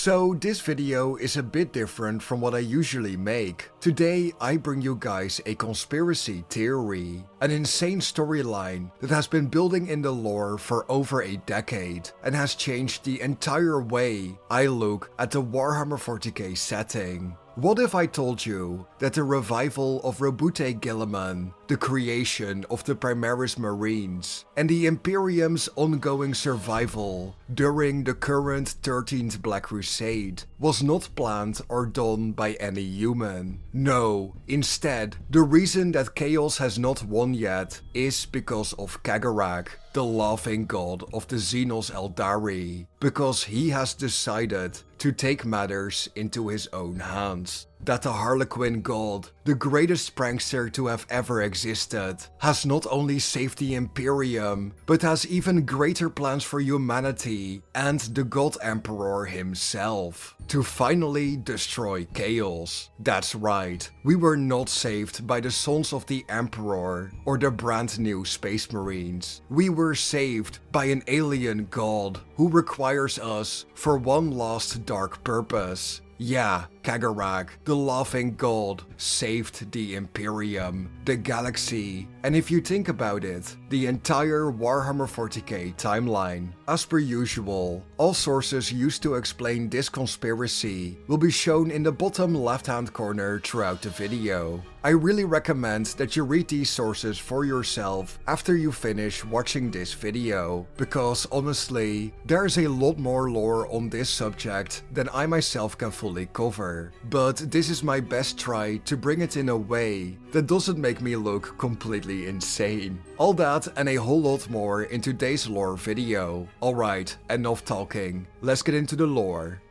So this video is a bit different from what I usually make. Today I bring you guys a conspiracy theory, an insane storyline that has been building in the lore for over a decade and has changed the entire way I look at the Warhammer 40K setting. What if I told you that the revival of Roboute Guilliman, the creation of the Primaris Marines, and the Imperium's ongoing survival during the current 13th Black Crusade was not planned or done by any human? No, instead, the reason that Chaos has not won yet is because of Cegorach, the laughing god of the Xenos Aeldari, because he has decided to take matters into his own hands. That the Harlequin god, the greatest prankster to have ever existed, has not only saved the Imperium, but has even greater plans for humanity and the God Emperor himself, to finally destroy Chaos. That's right, we were not saved by the Sons of the Emperor or the brand new Space Marines. We were saved by an alien god who requires us for one last dark purpose. Yeah, Cegorach, the laughing god, saved the Imperium, the galaxy, and if you think about it, the entire Warhammer 40k timeline. As per usual, all sources used to explain this conspiracy will be shown in the bottom left hand corner throughout the video. I really recommend that you read these sources for yourself after you finish watching this video, because honestly, there's a lot more lore on this subject than I myself can fully cover. But this is my best try to bring it in a way that doesn't make me look completely insane. All that and a whole lot more in today's lore video. Alright, enough talking, let's get into the lore.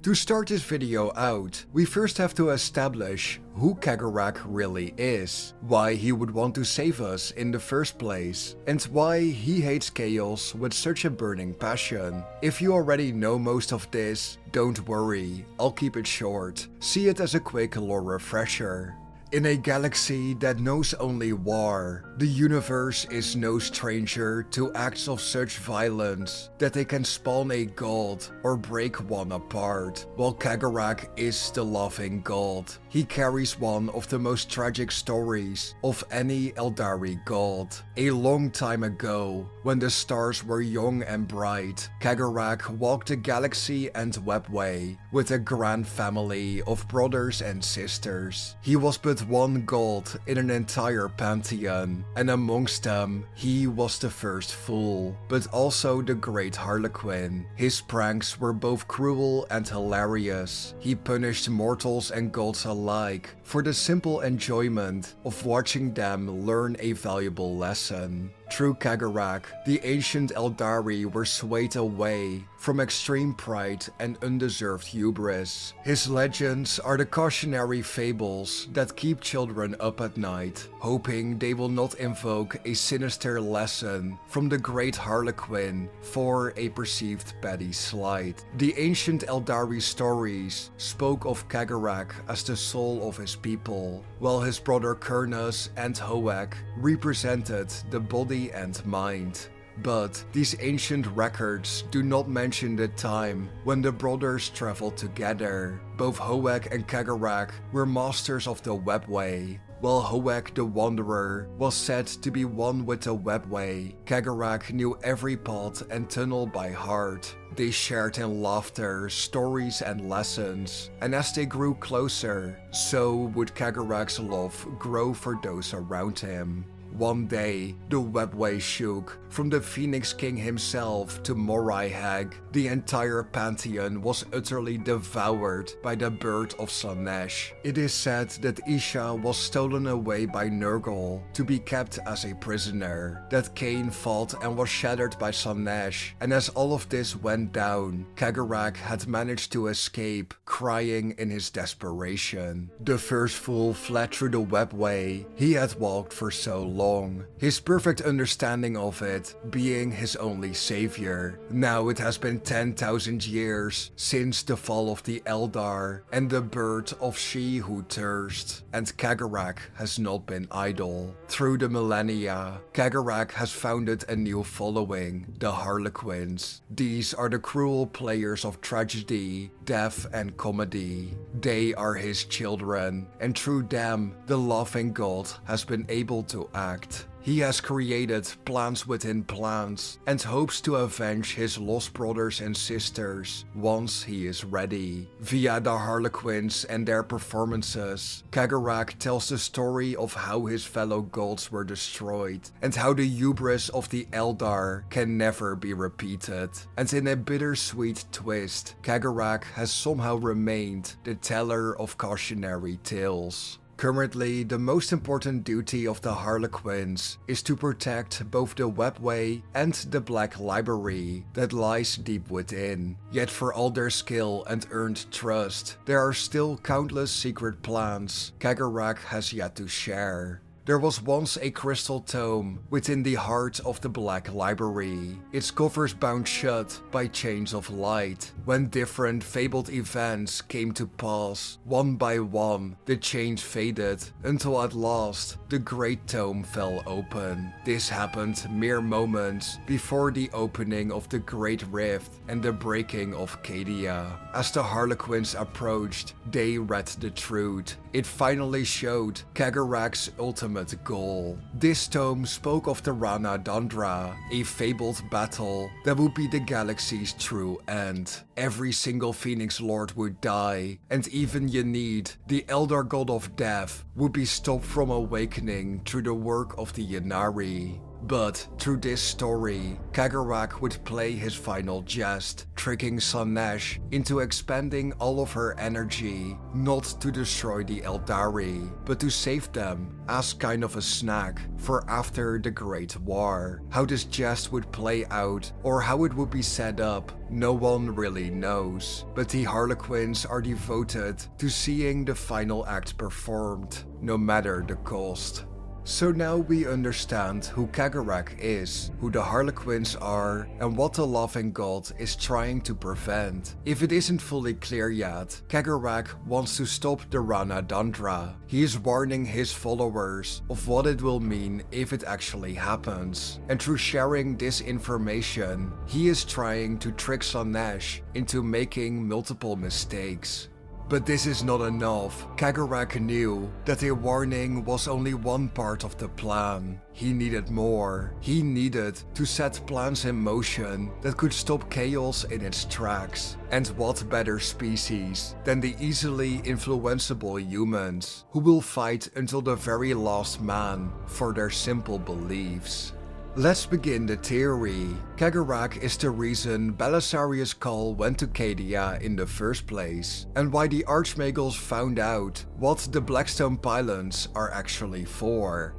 To start this video out, we first have to establish who Cegorach really is, why he would want to save us in the first place, and why he hates chaos with such a burning passion. If you already know most of this, don't worry, I'll keep it short. See it as a quick lore refresher. In a galaxy that knows only war, the universe is no stranger to acts of such violence that they can spawn a god or break one apart. While Cegorach is the laughing god, he carries one of the most tragic stories of any Aeldari god. A long time ago, when the stars were young and bright, Cegorach walked the galaxy and webway with a grand family of brothers and sisters. He was but one god in an entire pantheon, and amongst them, he was the first fool, but also the great Harlequin. His pranks were both cruel and hilarious. He punished mortals and gods alike for the simple enjoyment of watching them learn a valuable lesson. Through Cegorach, the ancient Aeldari were swayed away from extreme pride and undeserved hubris. His legends are the cautionary fables that keep children up at night, hoping they will not invoke a sinister lesson from the great Harlequin for a perceived petty slight. The ancient Aeldari stories spoke of Cegorach as the soul of his people, while his brother Kurnus and Hoek represented the body and mind. But these ancient records do not mention the time when the brothers traveled together. Both Hoek and Cegorach were masters of the webway. While Hoek the Wanderer was said to be one with the webway, Cegorach knew every path and tunnel by heart. They shared in laughter, stories and lessons, and as they grew closer, so would Cegorach's love grow for those around him. One day, the webway shook. From the Phoenix King himself to Morai Hag, the entire pantheon was utterly devoured by the bird of Slaanesh. It is said that Isha was stolen away by Nurgle to be kept as a prisoner, that Cain fought and was shattered by Slaanesh, and as all of this went down, Cegorach had managed to escape, crying in his desperation. The first fool fled through the webway he had walked for so long. along, his perfect understanding of it being his only savior. Now it has been 10,000 years since the fall of the Eldar and the birth of She Who Thirsts, and Cegorach has not been idle. Through the millennia, Cegorach has founded a new following, the Harlequins. These are the cruel players of tragedy, death and comedy. They are his children, and through them, the loving God has been able to act. He has created plans within plans and hopes to avenge his lost brothers and sisters once he is ready. Via the Harlequins and their performances, Cegorach tells the story of how his fellow gods were destroyed and how the hubris of the Eldar can never be repeated. And in a bittersweet twist, Cegorach has somehow remained the teller of cautionary tales. Currently, the most important duty of the Harlequins is to protect both the webway and the Black Library that lies deep within. Yet for all their skill and earned trust, there are still countless secret plans Cegorach has yet to share. There was once a crystal tome within the heart of the Black Library, its covers bound shut by chains of light. When different fabled events came to pass, one by one, the chains faded, until at last, the great tome fell open. This happened mere moments before the opening of the Great Rift and the breaking of Cadia. As the Harlequins approached, they read the truth. It finally showed Cegorach's ultimate goal. This tome spoke of the Rana Dandra, a fabled battle that would be the galaxy's true end. Every single Phoenix Lord would die, and even Ynnead, the Eldar God of Death, would be stopped from awakening through the work of the Ynnari. But through this story, Cegorach would play his final jest, tricking Slaanesh into expending all of her energy, not to destroy the Eldari, but to save them as kind of a snack for after the Great War. How this jest would play out or how it would be set up, no one really knows, but the Harlequins are devoted to seeing the final act performed, no matter the cost. So now we understand who Cegorach is, who the Harlequins are, and what the Loving God is trying to prevent. If it isn't fully clear yet, Cegorach wants to stop the Rana Dandra. He is warning his followers of what it will mean if it actually happens. And through sharing this information, he is trying to trick Slaanesh into making multiple mistakes. But this is not enough. Cegorach knew that a warning was only one part of the plan. He needed more. He needed to set plans in motion that could stop chaos in its tracks. And what better species than the easily influenceable humans, who will fight until the very last man for their simple beliefs. Let's begin the theory. Cegorach is the reason Belisarius Cawl went to Cadia in the first place, and why the Archmagals found out what the Blackstone Pylons are actually for.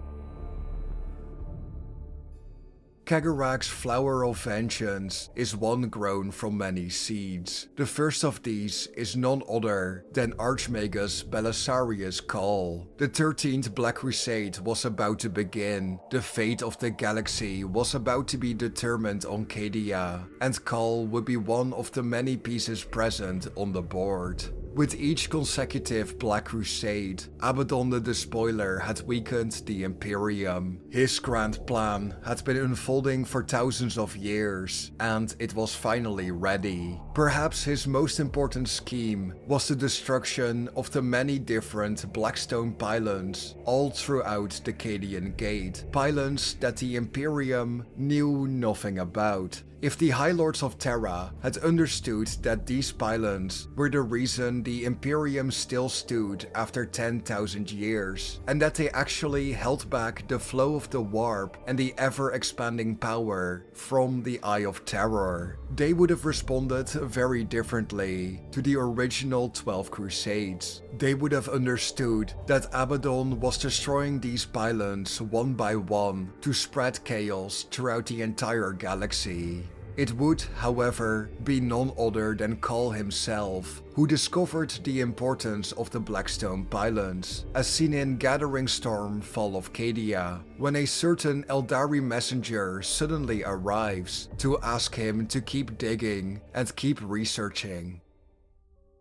Cegorach's flower of vengeance is one grown from many seeds. The first of these is none other than Archmagus Belisarius Cawl. The 13th Black Crusade was about to begin. The fate of the galaxy was about to be determined on Cadia, and Cawl would be one of the many pieces present on the board. With each consecutive Black Crusade, Abaddon the Despoiler had weakened the Imperium. His grand plan had been unfolding for thousands of years, and it was finally ready. Perhaps his most important scheme was the destruction of the many different Blackstone pylons all throughout the Cadian Gate, pylons that the Imperium knew nothing about. If the High Lords of Terra had understood that these pylons were the reason the Imperium still stood after 10,000 years, and that they actually held back the flow of the warp and the ever-expanding power from the Eye of Terror, they would have responded very differently to the original 12 Crusades. They would have understood that Abaddon was destroying these pylons one by one to spread chaos throughout the entire galaxy. It would, however, be none other than Cawl himself, who discovered the importance of the Blackstone Pylons, as seen in Gathering Storm Fall of Cadia, when a certain Aeldari messenger suddenly arrives to ask him to keep digging and keep researching.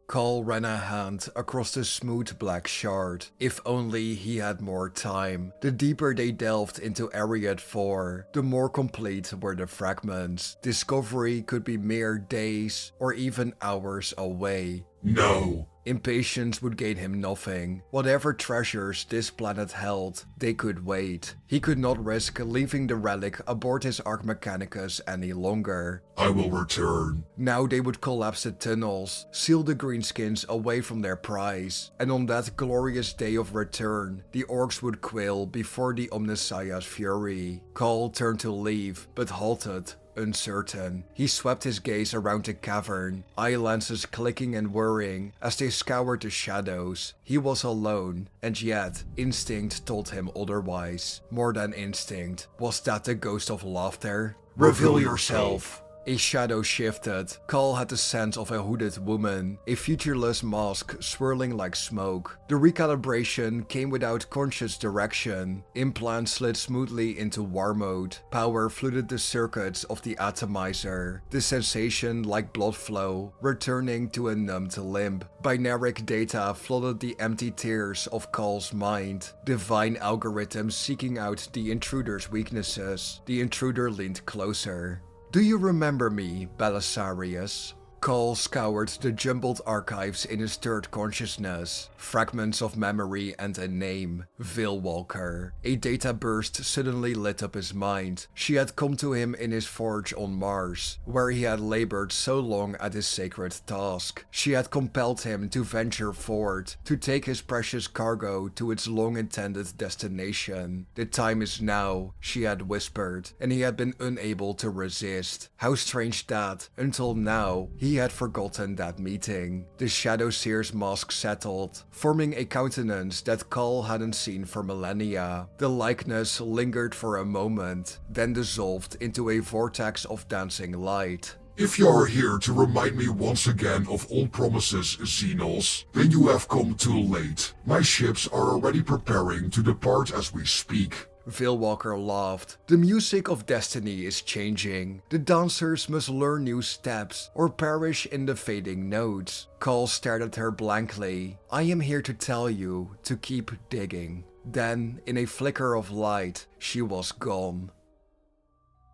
Cawl ran a hand across the smooth black shard. If only he had more time. The deeper they delved into Area 4, the more complete were the fragments. Discovery could be mere days or even hours away. No. Impatience would gain him nothing. Whatever treasures this planet held, they could wait. He could not risk leaving the relic aboard his Arch Mechanicus any longer. I will return. Now they would collapse the tunnels, seal the greenskins away from their prize, and on that glorious day of return, the orcs would quail before the Omnissiah's fury. Cawl turned to leave, but halted. Uncertain. He swept his gaze around the cavern, eye lenses clicking and whirring as they scoured the shadows. He was alone, and yet instinct told him otherwise. More than instinct. Was that the ghost of laughter? Reveal yourself. A shadow shifted. Cawl had the scent of a hooded woman, a featureless mask swirling like smoke. The recalibration came without conscious direction. Implants slid smoothly into war mode. Power flooded the circuits of the atomizer. The sensation like blood flow, returning to a numbed limb. Binaric data flooded the empty tears of Cawl's mind. Divine algorithms seeking out the intruder's weaknesses. The intruder leaned closer. Do you remember me, Belisarius? Cawl scoured the jumbled archives in his third consciousness, fragments of memory and a name, Veilwalker. A data burst suddenly lit up his mind. She had come to him in his forge on Mars, where he had labored so long at his sacred task. She had compelled him to venture forth, to take his precious cargo to its long-intended destination. The time is now, she had whispered, and he had been unable to resist. How strange that, until now, he had forgotten that meeting. The Shadow Seer's mask settled, forming a countenance that Cawl hadn't seen for millennia. The likeness lingered for a moment, then dissolved into a vortex of dancing light. If you are here to remind me once again of old promises, Xenos, then you have come too late. My ships are already preparing to depart as we speak. Veilwalker laughed. The music of destiny is changing. The dancers must learn new steps or perish in the fading notes. Cawl stared at her blankly. I am here to tell you to keep digging. Then, in a flicker of light, she was gone.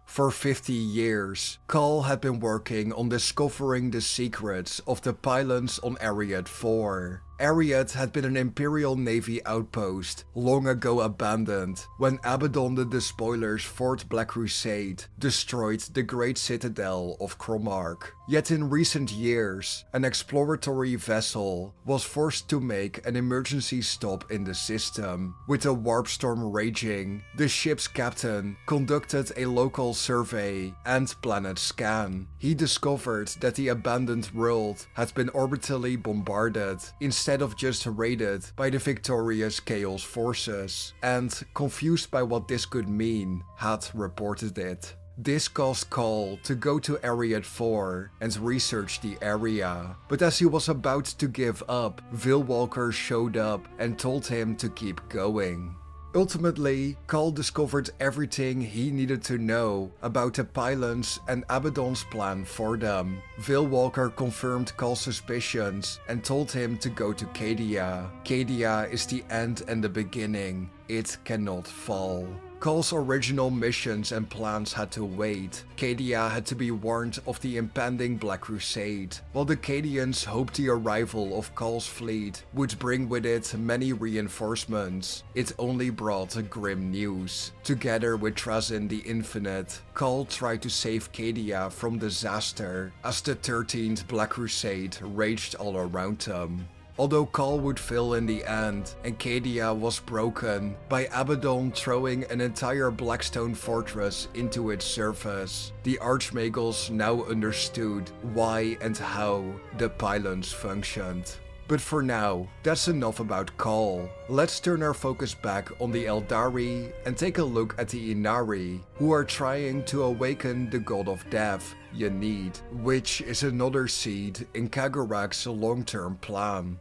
For 50 years, Cawl had been working on discovering the secrets of the pylons on Area 4. Ynnead had been an Imperial Navy outpost, long ago abandoned, when Abaddon the Despoiler's Fourth Black Crusade destroyed the great citadel of Cromarch. Yet in recent years, an exploratory vessel was forced to make an emergency stop in the system. With a warp storm raging, the ship's captain conducted a local survey and planet scan. He discovered that the abandoned world had been orbitally bombarded, instead of just raided by the victorious Chaos forces, and, confused by what this could mean, had reported it. This caused Cawl to go to Area 4 and research the area, but as he was about to give up, Veilwalker showed up and told him to keep going. Ultimately, Cawl discovered everything he needed to know about the pylons and Abaddon's plan for them. Veilwalker confirmed Cawl's suspicions and told him to go to Cadia. Cadia is the end and the beginning. It cannot fall. Cawl's original missions and plans had to wait. Cadia had to be warned of the impending Black Crusade, while the Cadians hoped the arrival of Cawl's fleet would bring with it many reinforcements. It only brought grim news. Together with Trazyn the Infinite, Cawl tried to save Cadia from disaster as the 13th Black Crusade raged all around them. Although Cawl would fail in the end, and Cadia was broken by Abaddon throwing an entire Blackstone fortress into its service, the Archmagos now understood why and how the pylons functioned. But for now, that's enough about Cawl. Let's turn our focus back on the Aeldari and take a look at the Ynnead, who are trying to awaken the god of death, Ynnead, which is another seed in Cegorach's long-term plan.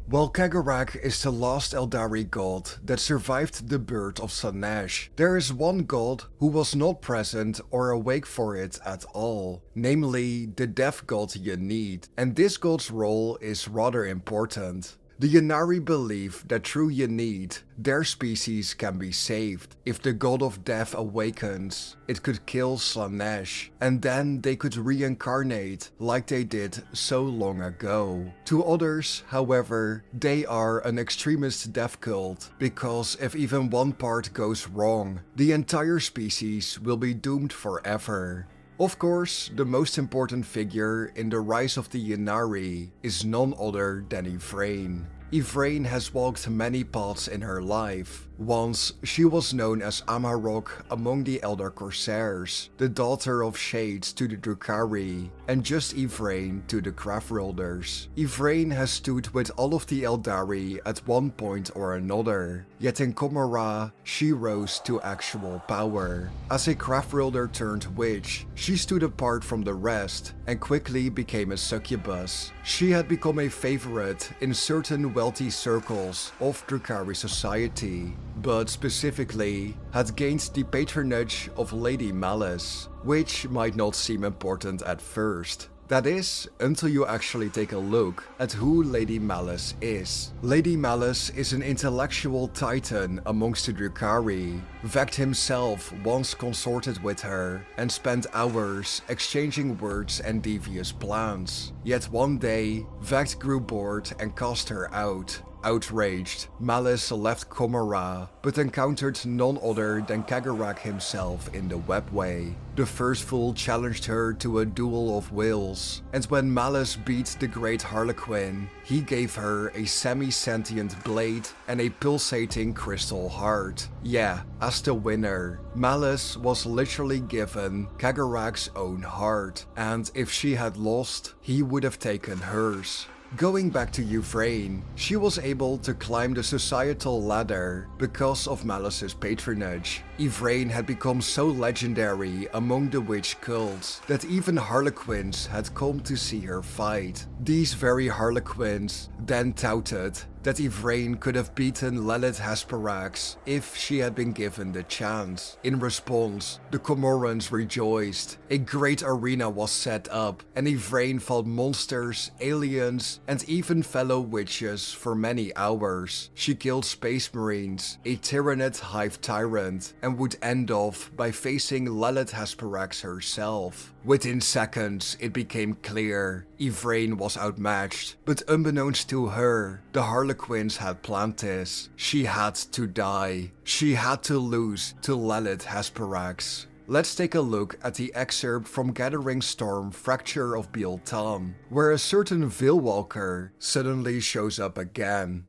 While Cegorach is the last Aeldari god that survived the birth of Slaanesh, there is one god who was not present or awake for it at all, namely the death god Ynnead, and this god's role is rather important. The Ynnari believe that through Ynnead, their species can be saved. If the god of death awakens, it could kill Slaanesh, and then they could reincarnate like they did so long ago. To others, however, they are an extremist death cult, because if even one part goes wrong, the entire species will be doomed forever. Of course, the most important figure in the rise of the Ynnari is none other than Yvraine. Yvraine has walked many paths in her life. Once, she was known as Amarok among the Elder Corsairs, the daughter of Shades to the Drukhari, and just Yvraine to the Craftworlders. Yvraine has stood with all of the Aeldari at one point or another, yet in Commorragh, she rose to actual power. As a Craftworlder turned witch, she stood apart from the rest and quickly became a succubus. She had become a favorite in certain wealthy circles of Drukhari society, but specifically had gained the patronage of Lady Malice, which might not seem important at first. That is, until you actually take a look at who Lady Malice is. Lady Malice is an intellectual titan amongst the Drukhari. Vect himself once consorted with her and spent hours exchanging words and devious plans. Yet one day, Vect grew bored and cast her out. Outraged, Malice left Commorragh, but encountered none other than Cegorach himself in the webway. The first fool challenged her to a duel of wills, and when Malice beat the great Harlequin, he gave her a semi-sentient blade and a pulsating crystal heart. Yeah, as the winner, Malice was literally given Cegorach's own heart, and if she had lost, he would have taken hers. Going back to Yvraine, she was able to climb the societal ladder because of Malice's patronage. Yvraine had become so legendary among the witch cults that even Harlequins had come to see her fight. These very Harlequins then touted that Yvraine could have beaten Lilith Hesperax if she had been given the chance. In response, the Comorrans rejoiced. A great arena was set up, and Yvraine fought monsters, aliens, and even fellow witches for many hours. She killed Space Marines, a Tyranid Hive Tyrant, and would end off by facing Lilith Hesperax herself. Within seconds, it became clear Yvraine was outmatched, but unbeknownst to her, the Harlequins had planned this. She had to die. She had to lose to Lilith Hesperax. Let's take a look at the excerpt from Gathering Storm Fracture of Biel-Tan, where a certain Veilwalker suddenly shows up again.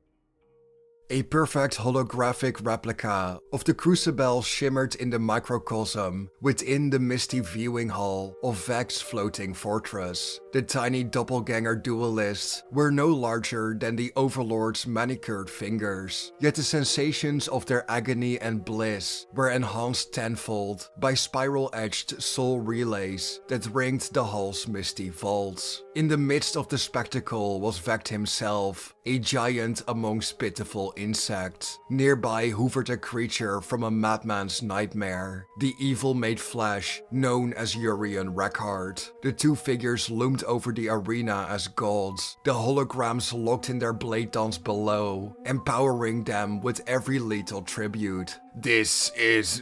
A perfect holographic replica of the Crucible shimmered in the microcosm within the misty viewing hall of Vect's floating fortress. The tiny doppelganger duelists were no larger than the Overlord's manicured fingers, yet the sensations of their agony and bliss were enhanced tenfold by spiral-edged soul relays that ringed the hall's misty vaults. In the midst of the spectacle was Vect himself, a giant amongst pitiful insects. Nearby hovered a creature from a madman's nightmare, the evil-made flesh known as Urian Reckhard. The two figures loomed over the arena as gods, the holograms locked in their blade dance below, empowering them with every lethal tribute. This is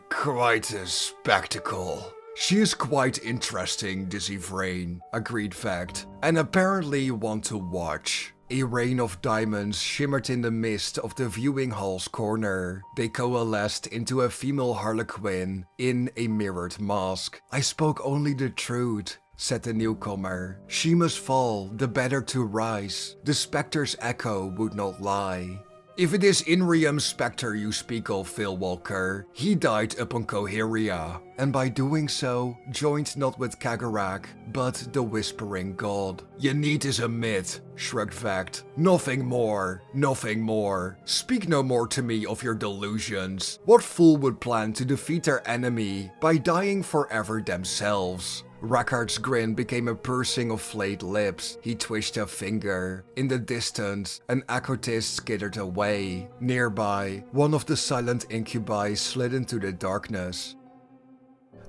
quite a spectacle. She is quite interesting, this Yvraine, agreed Vect, and apparently one to watch. A rain of diamonds shimmered in the mist of the viewing hall's corner. They coalesced into a female Harlequin in a mirrored mask. I spoke only the truth, said the newcomer. She must fall, the better to rise. The specter's echo would not lie. If it is Imperium's spectre you speak of, Veilwalker, he died upon Coheria, and by doing so, joined not with Cegorach, but the Whispering God. Ynnead is a myth, shrugged Vect. Nothing more, nothing more. Speak no more to me of your delusions. What fool would plan to defeat their enemy by dying forever themselves? Rackard's grin became a pursing of flayed lips. He twitched a finger. In the distance, an Acotist skittered away. Nearby, one of the silent incubi slid into the darkness.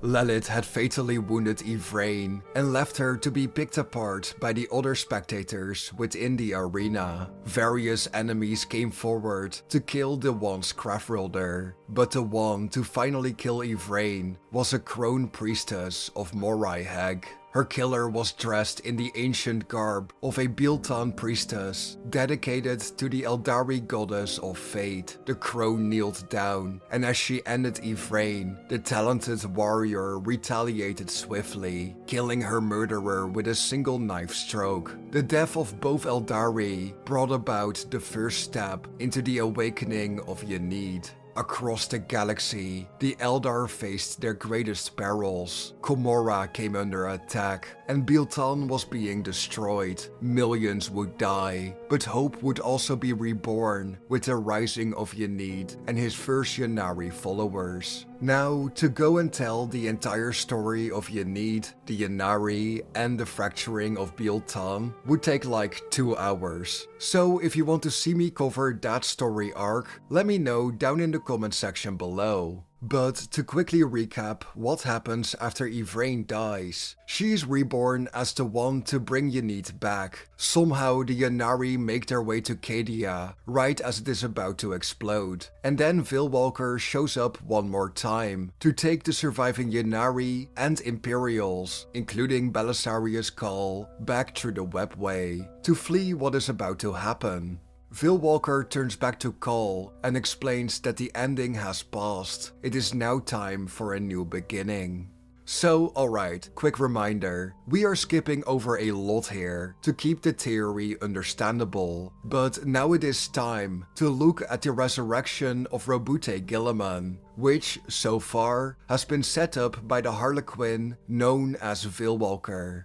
Lilith had fatally wounded Yvraine and left her to be picked apart by the other spectators within the arena. Various enemies came forward to kill the once Craftworlder, but the one to finally kill Yvraine was a crone priestess of Morai Hag. Her killer was dressed in the ancient garb of a Biltan priestess, dedicated to the Aeldari goddess of fate. The crone kneeled down, and as she ended Yvraine, the talented warrior retaliated swiftly, killing her murderer with a single knife stroke. The death of both Aeldari brought about the first step into the awakening of Ynnead. Across the galaxy, the Eldar faced their greatest perils. Commorragh came under attack, and Biltan was being destroyed. Millions would die, but hope would also be reborn with the rising of Ynnead and his first Ynnari followers. Now, to go and tell the entire story of Ynnead, the Ynnari, and the fracturing of Biltan would take like 2 hours. So if you want to see me cover that story arc, let me know down in the comment section below. But to quickly recap what happens after Yvraine dies, she is reborn as the one to bring Ynnead back. Somehow the Ynnari make their way to Cadia right as it is about to explode, and then Veilwalker shows up one more time to take the surviving Ynnari and Imperials, including Belisarius Cawl, back through the webway to flee what is about to happen. Veilwalker turns back to Cawl and explains that the ending has passed. It is now time for a new beginning. So, alright, quick reminder, we are skipping over a lot here to keep the theory understandable, but now it is time to look at the resurrection of Roboute Guilliman, which, so far, has been set up by the Harlequin known as Veilwalker.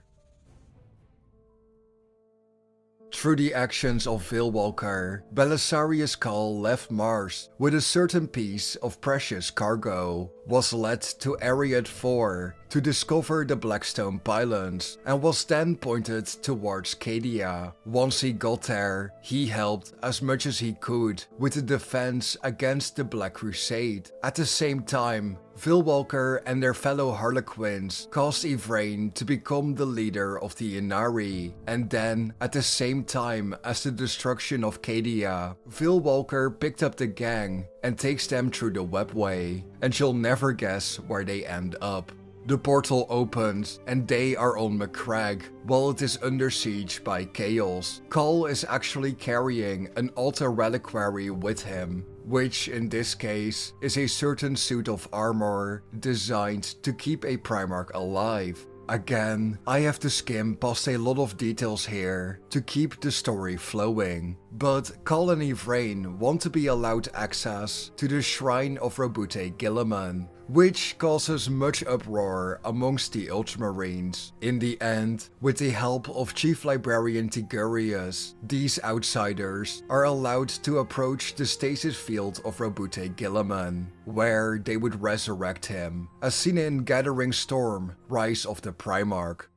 Through the actions of Veilwalker, Belisarius Cawl left Mars with a certain piece of precious cargo, was led to Ariad 4 to discover the Blackstone Pylons, and was then pointed towards Cadia. Once he got there, he helped as much as he could with the defense against the Black Crusade. At the same time, Veilwalker and their fellow Harlequins caused Yvraine to become the leader of the Ynnead, and then, at the same time as the destruction of Cadia, Veilwalker picked up the gang and takes them through the webway, and you'll never guess where they end up. The portal opens and they are on Macragge, while it is under siege by Chaos. Cawl is actually carrying an altar reliquary with him, which in this case is a certain suit of armor designed to keep a Primarch alive. Again, I have to skim past a lot of details here to keep the story flowing, but Cawl and Yvraine want to be allowed access to the shrine of Roboute Guilliman, which causes much uproar amongst the Ultramarines. In the end, with the help of Chief Librarian Tigurius, these outsiders are allowed to approach the stasis field of Roboute Guilliman, where they would resurrect him, as seen in Gathering Storm, Rise of the Primarch.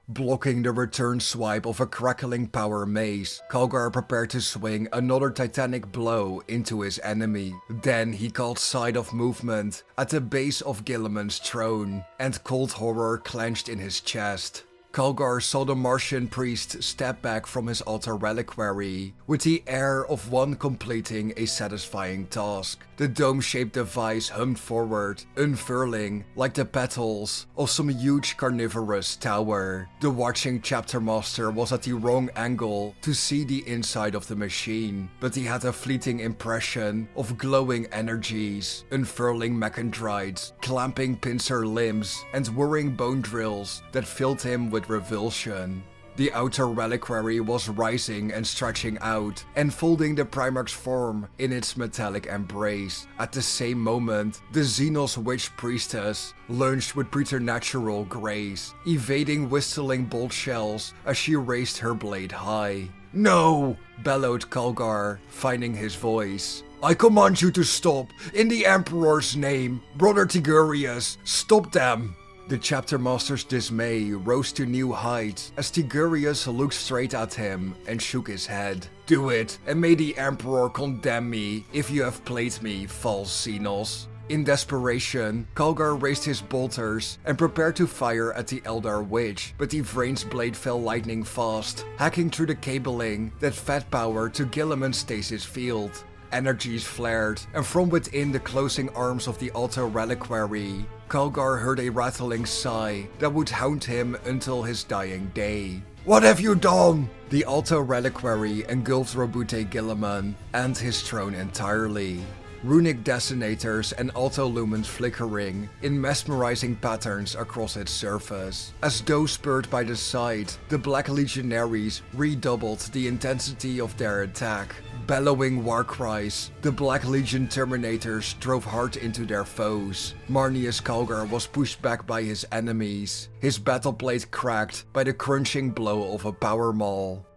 Blocking the return swipe of a crackling power mace, Calgar prepared to swing another titanic blow into his enemy. Then he caught sight of movement at the base of Guilliman's throne, and cold horror clenched in his chest. Calgar saw the Martian priest step back from his altar reliquary, with the air of one completing a satisfying task. The dome-shaped device hummed forward, unfurling like the petals of some huge carnivorous tower. The watching chapter master was at the wrong angle to see the inside of the machine, but he had a fleeting impression of glowing energies, unfurling mechandrites, clamping pincer limbs, and whirring bone drills that filled him with revulsion. The outer reliquary was rising and stretching out, enfolding the Primarch's form in its metallic embrace. At the same moment, the Xenos Witch Priestess lunged with preternatural grace, evading whistling bolt shells as she raised her blade high. "No!" bellowed Calgar, finding his voice. "I command you to stop! In the Emperor's name! Brother Tigurius, stop them!" The chapter master's dismay rose to new heights as Tigurius looked straight at him and shook his head. "Do it, and may the Emperor condemn me if you have played me, false Xenos." In desperation, Calgar raised his bolters and prepared to fire at the Eldar Witch, but Yvrain's blade fell lightning fast, hacking through the cabling that fed power to Guilliman's stasis field. Energies flared, and from within the closing arms of the Alto Reliquary, Calgar heard a rattling sigh that would haunt him until his dying day. "What have you done?" The Alto Reliquary engulfed Roboute Guilliman and his throne entirely. Runic detonators and alto lumens flickering in mesmerizing patterns across its surface. As though spurred by the sight, the Black Legionaries redoubled the intensity of their attack. Bellowing war cries, the Black Legion Terminators drove hard into their foes. Marnius Calgar was pushed back by his enemies, his battleplate cracked by the crunching blow of a power maul.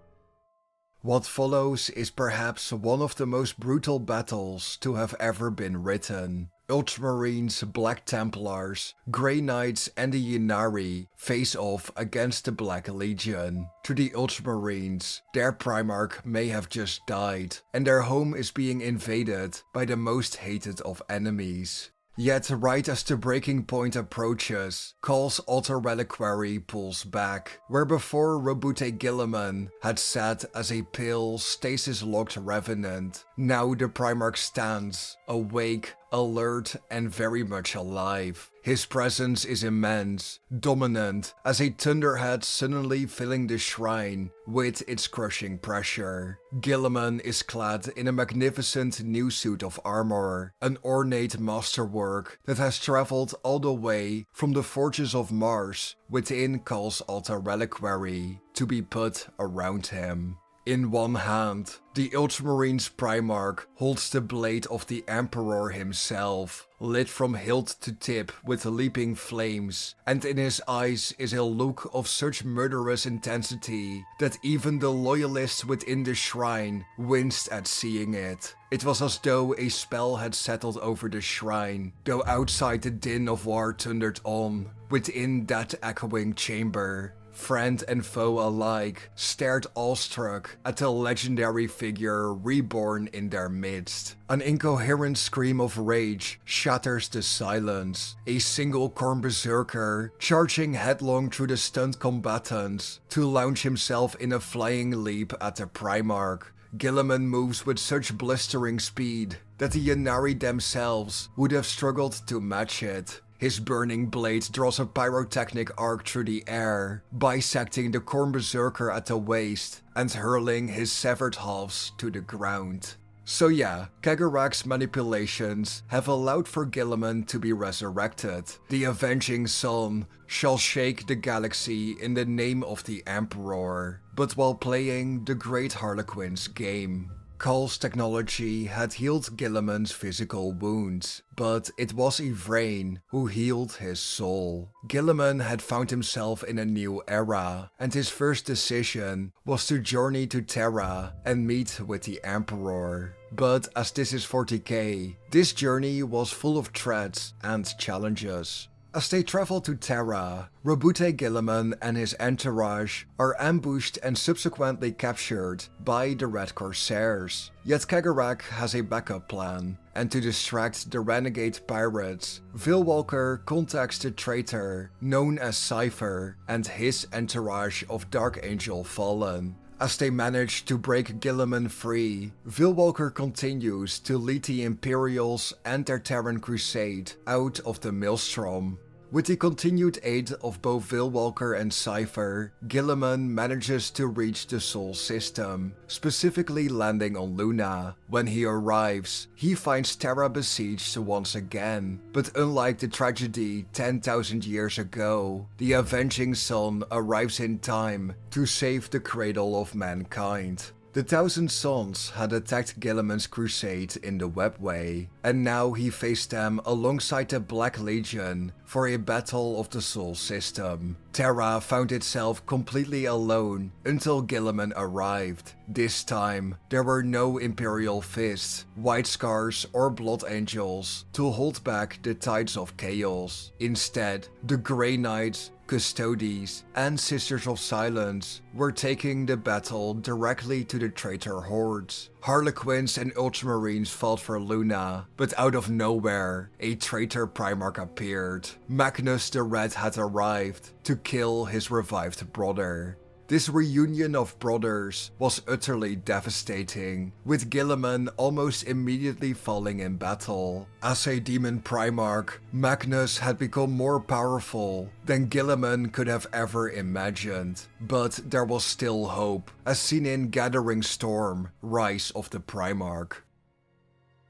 What follows is perhaps one of the most brutal battles to have ever been written. Ultramarines, Black Templars, Grey Knights and the Ynnari face off against the Black Legion. To the Ultramarines, their Primarch may have just died, and their home is being invaded by the most hated of enemies. Yet right as the breaking point approaches, Cawl's Altar Reliquary pulls back, where before Roboute Guilliman had sat as a pale, stasis-locked revenant. Now the Primarch stands, awake, alert and very much alive. His presence is immense, dominant, as a thunderhead suddenly filling the shrine with its crushing pressure. Guilliman is clad in a magnificent new suit of armor, an ornate masterwork that has traveled all the way from the forges of Mars within Cawl's Altar Reliquary to be put around him. In one hand, the Ultramarines Primarch holds the blade of the Emperor himself, lit from hilt to tip with leaping flames, and in his eyes is a look of such murderous intensity that even the loyalists within the shrine winced at seeing it. It was as though a spell had settled over the shrine, though outside the din of war thundered on. Within that echoing chamber, friend and foe alike stared awestruck at the legendary figure reborn in their midst. An incoherent scream of rage shatters the silence. A single Khorne berserker charging headlong through the stunned combatants to launch himself in a flying leap at the Primarch. Guilliman moves with such blistering speed that the Ynnari themselves would have struggled to match it. His burning blade draws a pyrotechnic arc through the air, bisecting the Khorne berserker at the waist and hurling his severed halves to the ground. So yeah, Cegorach's manipulations have allowed for Guilliman to be resurrected. The avenging sun shall shake the galaxy in the name of the Emperor, but while playing the Great Harlequins game. Cawl's technology had healed Guilliman's physical wounds, but it was Yvrain who healed his soul. Guilliman had found himself in a new era, and his first decision was to journey to Terra and meet with the Emperor. But as this is 40k, this journey was full of threats and challenges. As they travel to Terra, Roboute Guilliman and his entourage are ambushed and subsequently captured by the Red Corsairs. Yet Cegorach has a backup plan, and to distract the renegade pirates, Veilwalker contacts the traitor known as Cypher and his entourage of Dark Angel Fallen. As they manage to break Guilliman free, Veilwalker continues to lead the Imperials and their Terran crusade out of the Maelstrom. With the continued aid of both Veilwalker and Cypher, Guilliman manages to reach the Sol system, specifically landing on Luna. When he arrives, he finds Terra besieged once again, but unlike the tragedy 10,000 years ago, the Avenging Sun arrives in time to save the cradle of mankind. The Thousand Sons had attacked Guilliman's crusade in the Webway, and now he faced them alongside the Black Legion for a battle of the Sol system. Terra found itself completely alone until Guilliman arrived. This time, there were no Imperial Fists, White Scars or Blood Angels to hold back the tides of chaos. Instead, the Grey Knights, Custodes, and Sisters of Silence were taking the battle directly to the traitor hordes. Harlequins and Ultramarines fought for Luna, but out of nowhere, a traitor Primarch appeared. Magnus the Red had arrived to kill his revived brother. This reunion of brothers was utterly devastating, with Guilliman almost immediately falling in battle. As a demon Primarch, Magnus had become more powerful than Guilliman could have ever imagined. But there was still hope, as seen in Gathering Storm, Rise of the Primarch.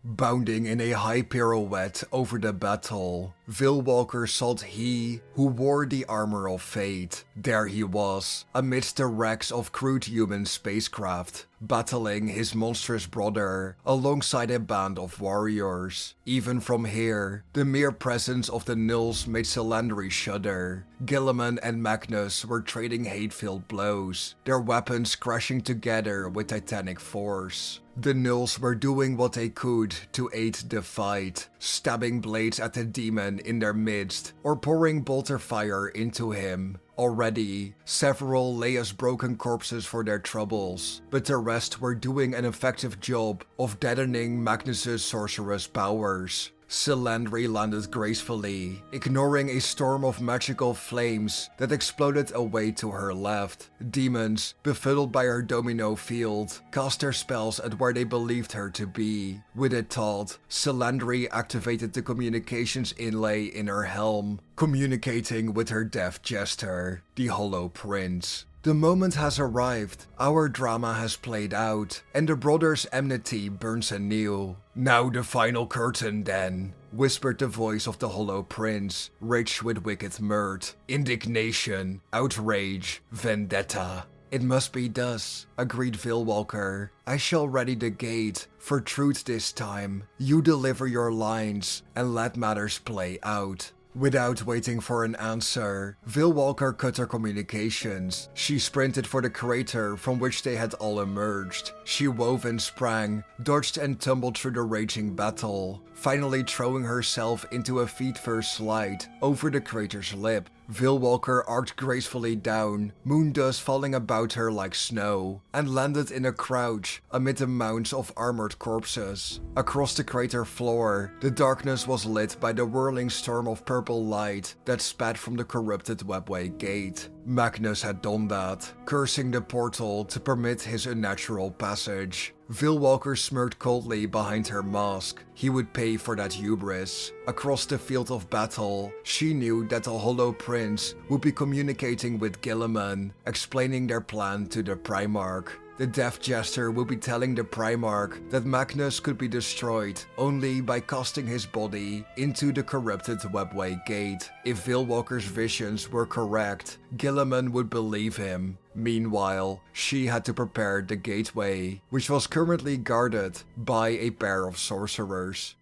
Bounding in a high pirouette over the battle, Veilwalker sought he who wore the armor of fate. There he was, amidst the wrecks of crude human spacecraft, battling his monstrous brother alongside a band of warriors. Even from here, the mere presence of the Nulls made Ynnead shudder. Guilliman and Magnus were trading hate-filled blows, their weapons crashing together with titanic force. The Nulls were doing what they could to aid the fight, stabbing blades at the demon in their midst or pouring bolter fire into him. Already, several lay as broken corpses for their troubles, but the rest were doing an effective job of deadening Magnus's sorcerous powers. Ynnead landed gracefully, ignoring a storm of magical flames that exploded away to her left. Demons, befuddled by her domino field, cast their spells at where they believed her to be. With a thought, Ynnead activated the communications inlay in her helm, communicating with her deaf jester, the Hollow Prince. The moment has arrived, our drama has played out, and the brothers' enmity burns anew. Now the final curtain then, whispered the voice of the Hollow Prince, rich with wicked mirth, indignation, outrage, vendetta. It must be thus, agreed Veilwalker. I shall ready the gate, for truth this time. You deliver your lines, and let matters play out. Without waiting for an answer, Veilwalker cut her communications. She sprinted for the crater from which they had all emerged. She wove and sprang, dodged and tumbled through the raging battle, finally throwing herself into a feet-first slide over the crater's lip. Veilwalker arced gracefully down, moon dust falling about her like snow, and landed in a crouch amid the mounds of armored corpses. Across the crater floor, the darkness was lit by the whirling storm of purple light that spat from the corrupted Webway gate. Magnus had done that, cursing the portal to permit his unnatural passage. Veilwalker smirked coldly behind her mask. He would pay for that hubris. Across the field of battle, she knew that the Hollow Prince would be communicating with Guilliman, explaining their plan to the Primarch. The deaf jester would be telling the Primarch that Magnus could be destroyed only by casting his body into the corrupted Webway gate. If Veilwalker's visions were correct, Guilliman would believe him. Meanwhile, she had to prepare the gateway, which was currently guarded by a pair of sorcerers.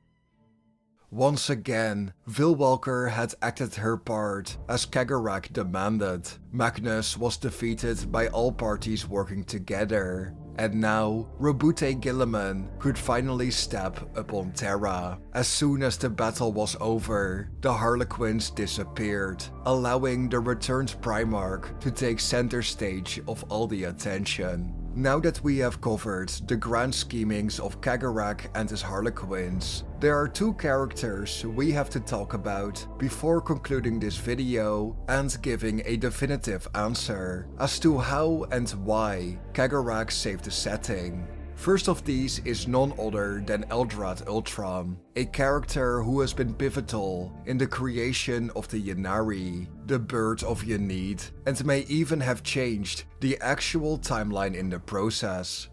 Once again, Veilwalker had acted her part as Cegorach demanded. Magnus was defeated by all parties working together, and now Roboute Guilliman could finally step upon Terra. As soon as the battle was over, the Harlequins disappeared, allowing the returned Primarch to take center stage of all the attention. Now that we have covered the grand schemings of Cegorach and his Harlequins, there are two characters we have to talk about before concluding this video and giving a definitive answer as to how and why Cegorach saved the setting. First of these is none other than Eldrad Ulthran, a character who has been pivotal in the creation of the Ynnari, the bird of Ynnead, and may even have changed the actual timeline in the process.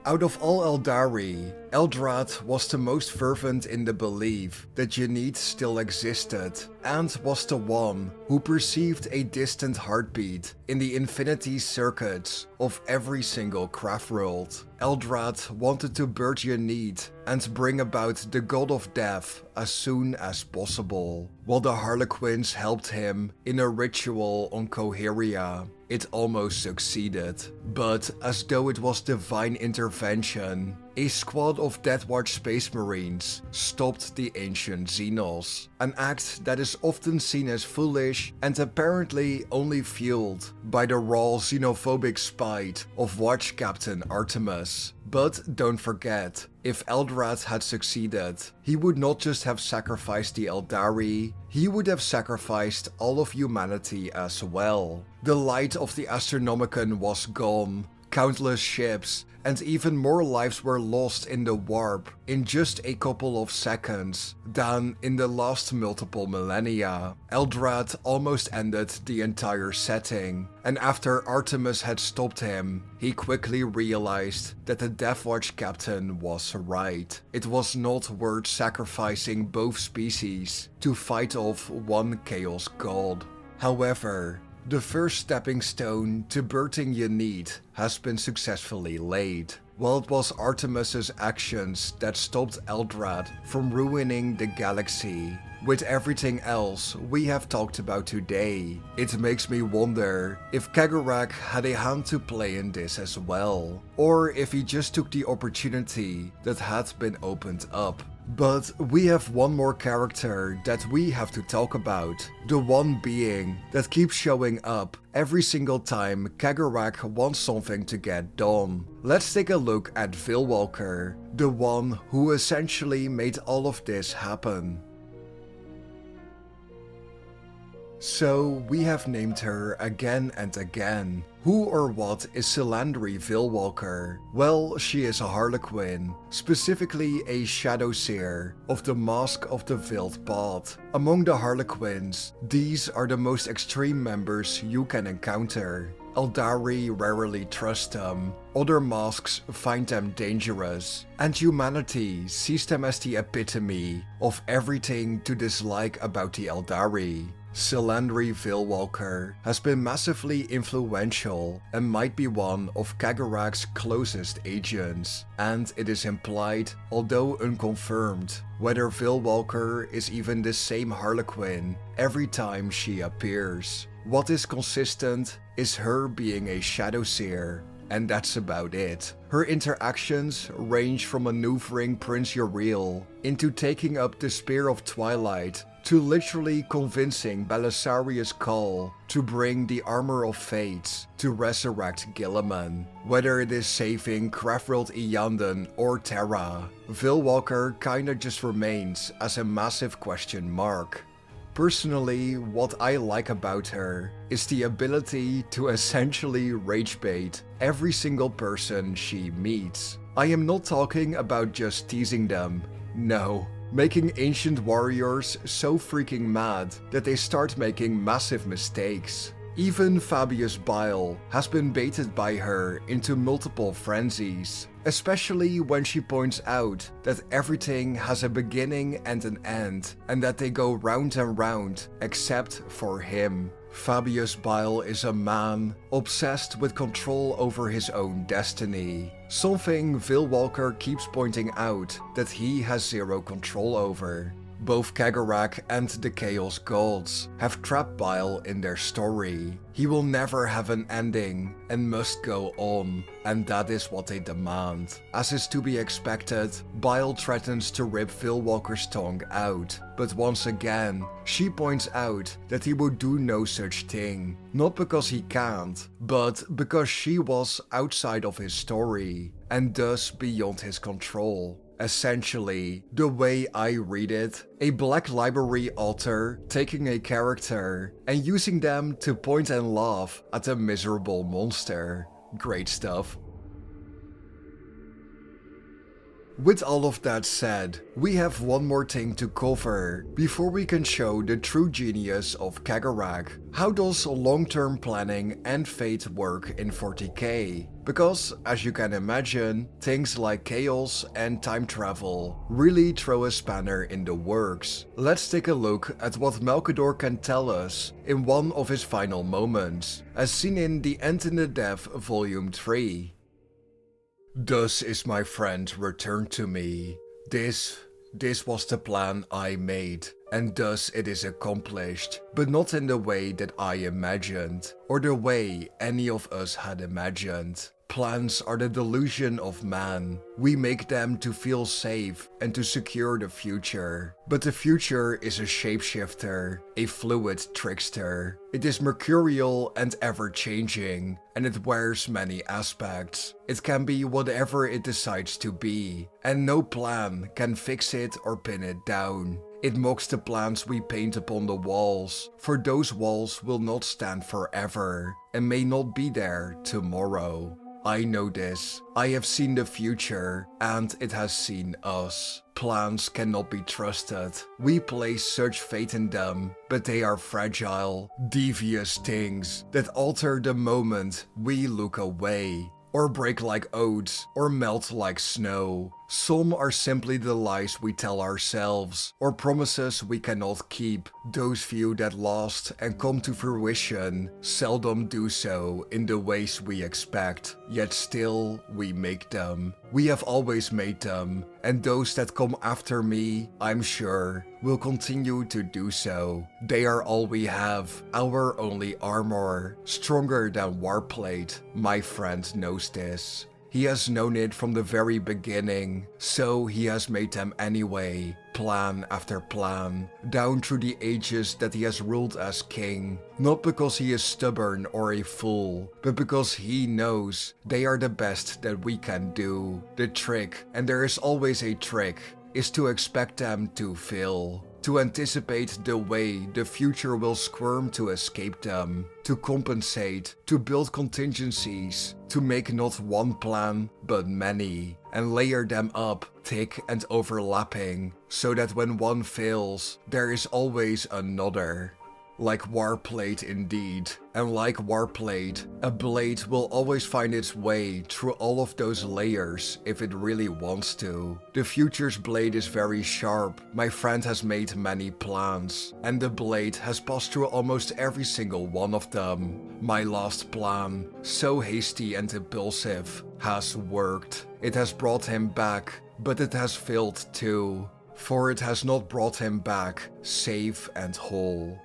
Out of all Aeldari, Eldrad was the most fervent in the belief that Ynnead still existed, and was the one who perceived a distant heartbeat in the infinity circuits of every single craft world. Eldrad wanted to birth Ynnead and bring about the god of death as soon as possible, while the Harlequins helped him in a ritual on Coheria. It almost succeeded, but as though it was divine intervention, a squad of Deathwatch Space Marines stopped the ancient Xenos, an act that is often seen as foolish and apparently only fueled by the raw xenophobic spite of Watch Captain Artemis. But don't forget, if Eldrad had succeeded, he would not just have sacrificed the Aeldari, he would have sacrificed all of humanity as well. The light of the Astronomicon was gone, countless ships and even more lives were lost in the warp in just a couple of seconds than in the last multiple millennia. Eldrad almost ended the entire setting, and after Artemis had stopped him, he quickly realized that the Deathwatch captain was right. It was not worth sacrificing both species to fight off one Chaos God. However, the first stepping stone to birthing Ynnead has been successfully laid. While it was Artemis's actions that stopped Eldrad from ruining the galaxy, with everything else we have talked about today, it makes me wonder if Cegorach had a hand to play in this as well, or if he just took the opportunity that had been opened up. But we have one more character that we have to talk about, the one being that keeps showing up every single time Cegorach wants something to get done. Let's take a look at Veilwalker, the one who essentially made all of this happen. So we have named her again and again. Who or what is Cylindri Veilwalker? Well, she is a Harlequin, specifically a Shadow Seer of the Mask of the Veiled Path. Among the Harlequins, these are the most extreme members you can encounter. Aeldari rarely trust them, other masks find them dangerous, and humanity sees them as the epitome of everything to dislike about the Aeldari. Cylindri Veilwalker has been massively influential and might be one of Cegorach's closest agents, and it is implied, although unconfirmed, whether Veilwalker is even the same Harlequin every time she appears. What is consistent is her being a Shadow Seer, and that's about it. Her interactions range from maneuvering Prince Uriel into taking up the Spear of Twilight to literally convincing Belisarius Cawl to bring the Armor of Fates to resurrect Guilliman. Whether it is saving Craftworld Iyanden or Terra, Veilwalker kinda just remains as a massive question mark. Personally, what I like about her is the ability to essentially rage bait every single person she meets. I am not talking about just teasing them, no. Making ancient warriors so freaking mad that they start making massive mistakes. Even Fabius Bile has been baited by her into multiple frenzies, especially when she points out that everything has a beginning and an end, and that they go round and round except for him. Fabius Bile is a man obsessed with control over his own destiny, something Veilwalker keeps pointing out that he has zero control over. Both Cegorach and the Chaos Gods have trapped Bile in their story. He will never have an ending and must go on, and that is what they demand. As is to be expected, Bile threatens to rip Veilwalker's tongue out, but once again, she points out that he would do no such thing, not because he can't, but because she was outside of his story, and thus beyond his control. Essentially, the way I read it, a Black Library author taking a character and using them to point and laugh at a miserable monster. Great stuff. With all of that said, we have one more thing to cover before we can show the true genius of Cegorach. How does long-term planning and fate work in 40k? Because, as you can imagine, things like chaos and time travel really throw a spanner in the works. Let's take a look at what Malcador can tell us in one of his final moments, as seen in The End in the Depth Volume 3. Thus is my friend returned to me. This was the plan I made, and thus it is accomplished, but not in the way that I imagined, or the way any of us had imagined. Plans are the delusion of man. We make them to feel safe and to secure the future. But the future is a shapeshifter, a fluid trickster. It is mercurial and ever-changing, and it wears many aspects. It can be whatever it decides to be, and no plan can fix it or pin it down. It mocks the plans we paint upon the walls, for those walls will not stand forever, and may not be there tomorrow. I know this. I have seen the future, and it has seen us. Plans cannot be trusted. We place such faith in them, but they are fragile, devious things that alter the moment we look away, or break like oats, or melt like snow. Some are simply the lies we tell ourselves, or promises we cannot keep. Those few that last and come to fruition seldom do so in the ways we expect, yet still we make them. We have always made them, and those that come after me, I'm sure, will continue to do so. They are all we have, our only armor, stronger than Warplate. My friend knows this. He has known it from the very beginning, so he has made them anyway, plan after plan, down through the ages that he has ruled as king. Not because he is stubborn or a fool, but because he knows they are the best that we can do. The trick, and there is always a trick, is to expect them to fail. To anticipate the way the future will squirm to escape them, to compensate, to build contingencies, to make not one plan, but many, and layer them up, thick and overlapping, so that when one fails, there is always another. Like Warplate indeed, and like Warplate, a blade will always find its way through all of those layers if it really wants to. The future's blade is very sharp. My friend has made many plans, and the blade has passed through almost every single one of them. My last plan, so hasty and impulsive, has worked. It has brought him back, but it has failed too, for it has not brought him back safe and whole.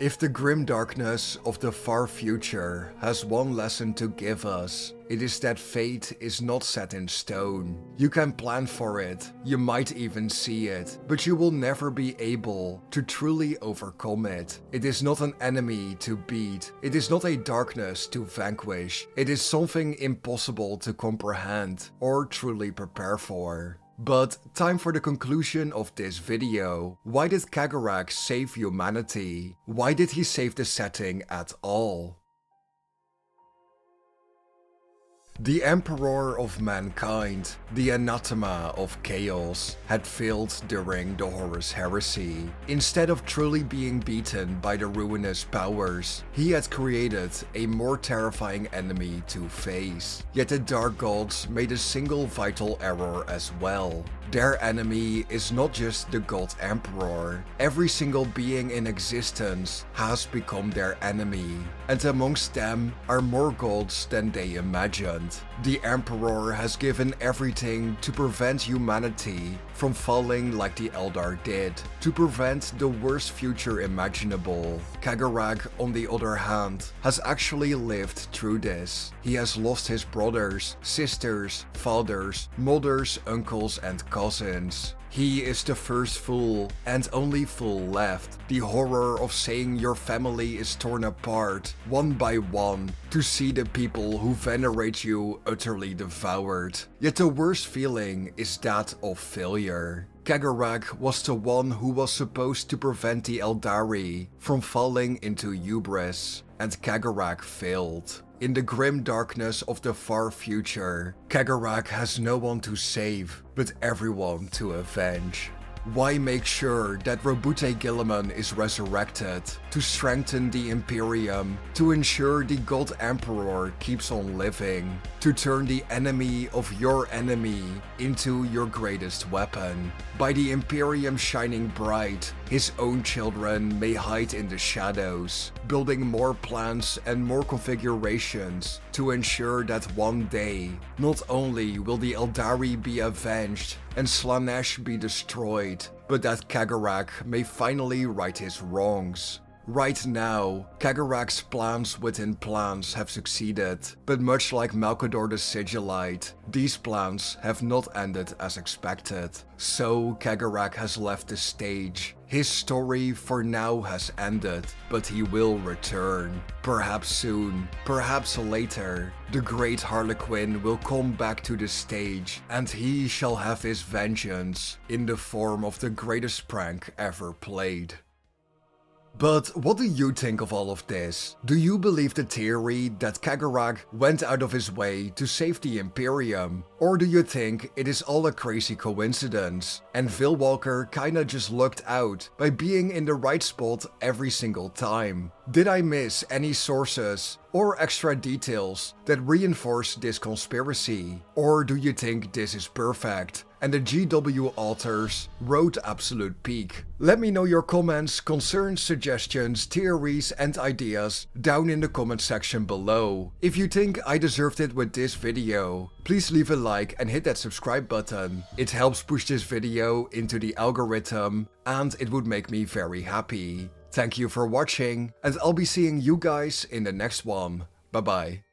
If the grim darkness of the far future has one lesson to give us, it is that fate is not set in stone. You can plan for it, you might even see it, but you will never be able to truly overcome it. It is not an enemy to beat, it is not a darkness to vanquish, it is something impossible to comprehend or truly prepare for. But time for the conclusion of this video. Why did Cegorach save humanity? Why did he save the setting at all? The Emperor of Mankind, the Anathema of Chaos, had failed during the Horus Heresy. Instead of truly being beaten by the ruinous powers, he had created a more terrifying enemy to face. Yet the Dark Gods made a single vital error as well. Their enemy is not just the God Emperor. Every single being in existence has become their enemy, and amongst them are more gods than they imagined. The Emperor has given everything to prevent humanity from falling like the Eldar did, to prevent the worst future imaginable. Cegorach, on the other hand, has actually lived through this. He has lost his brothers, sisters, fathers, mothers, uncles and cousins. He is the first fool and only fool left. The horror of saying your family is torn apart, one by one, to see the people who venerate you utterly devoured. Yet the worst feeling is that of failure. Cegorach was the one who was supposed to prevent the Aeldari from falling into hubris, and Cegorach failed. in the grim darkness of the far future, Cegorach has no one to save, but everyone to avenge. Why make sure that Roboute Guilliman is resurrected, to strengthen the Imperium, to ensure the God Emperor keeps on living, to turn the enemy of your enemy into your greatest weapon? By the Imperium shining bright, his own children may hide in the shadows, building more plans and more configurations to ensure that one day, not only will the Aeldari be avenged and Slaanesh be destroyed, but that Cegorach may finally right his wrongs. Right now, Cegorach's plans within plans have succeeded, but much like Malcador the Sigillite, these plans have not ended as expected. So Cegorach has left the stage. His story for now has ended, but he will return. Perhaps soon, perhaps later, the great Harlequin will come back to the stage, and he shall have his vengeance in the form of the greatest prank ever played. But what do you think of all of this? Do you believe the theory that Cegorach went out of his way to save the Imperium? Or do you think it is all a crazy coincidence and Veilwalker kinda just lucked out by being in the right spot every single time? Did I miss any sources or extra details that reinforce this conspiracy? Or do you think this is perfect and the GW authors wrote absolute peak? Let me know your comments, concerns, suggestions, theories and ideas down in the comment section below. If you think I deserved it with this video, please leave a like and hit that subscribe button. It helps push this video into the algorithm and it would make me very happy. Thank you for watching, and I'll be seeing you guys in the next one. Bye bye.